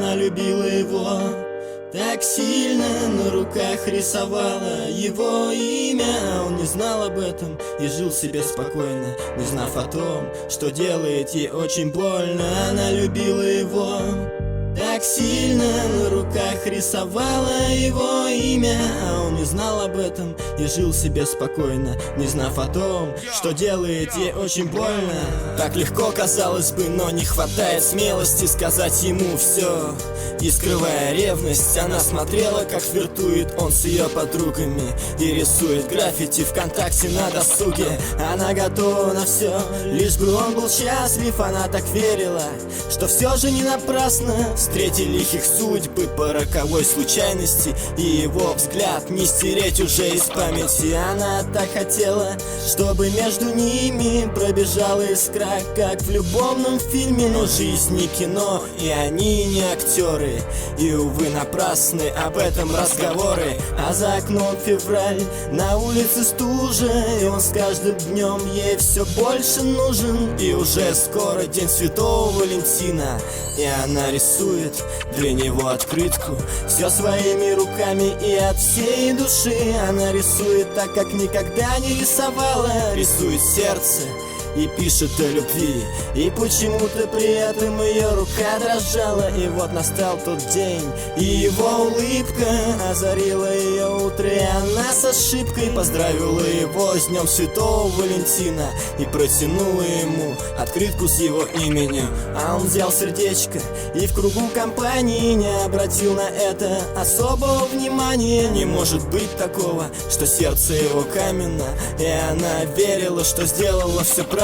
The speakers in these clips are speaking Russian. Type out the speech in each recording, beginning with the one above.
она любила его так сильно, на руках рисовала его имя. Он не знал об этом и жил себе спокойно, не знав о том, что делает ей очень больно. Она любила его так сильно, на руках рисовала его имя. А он не знал об этом и жил себе спокойно, не знав о том, что делает ей очень больно. Так легко, казалось бы, но не хватает смелости сказать ему все. И скрывая ревность, она смотрела, как флиртует он с ее подругами и рисует граффити ВКонтакте на досуге. Она готова на все, лишь бы он был счастлив. Она так верила, что все же не напрасно встретили их судьбы по роковой случайности. И его взгляд не стереть уже из памяти. Она так хотела, чтобы между ними пробежала искра, как в любовном фильме. Но жизнь не кино, и они не актеры. И, увы, напрасны об этом разговоры. А за окном февраль, на улице стужа, и он с каждым днем ей все больше нужен. И уже скоро день Святого Валентина, и она рисует для него открытку, все своими руками и от всей души. Она рисует так, как никогда не рисовала. Рисует сердце и пишет о любви, и почему-то при этом ее рука дрожала. И вот настал тот день, и его улыбка озарила ее утро, и она с ошибкой поздравила его с днем Святого Валентина и протянула ему открытку с его именем. А он взял сердечко и в кругу компании не обратил на это особого внимания. Не может быть такого, что сердце его каменно, и она верила, что сделала все правильно.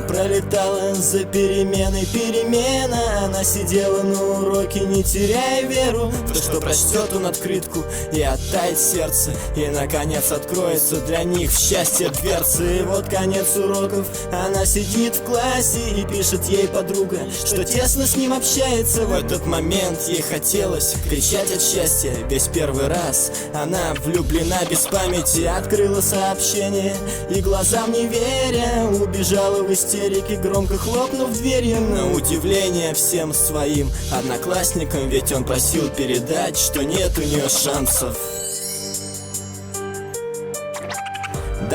Пролетала за переменой перемена. Она сидела на уроке, не теряя веру в то, что прочтет он открытку и оттает сердце, и наконец откроется для них в счастье дверцы. И вот конец уроков, она сидит в классе, и пишет ей подруга, что тесно с ним общается. В этот момент ей хотелось кричать от счастья, ведь первый раз она влюблена без памяти. Открыла сообщение и глазам не веря убежала в истерике, громко хлопнув дверью. На удивление всем своим одноклассникам, ведь он просил передать, что нет у нее шансов.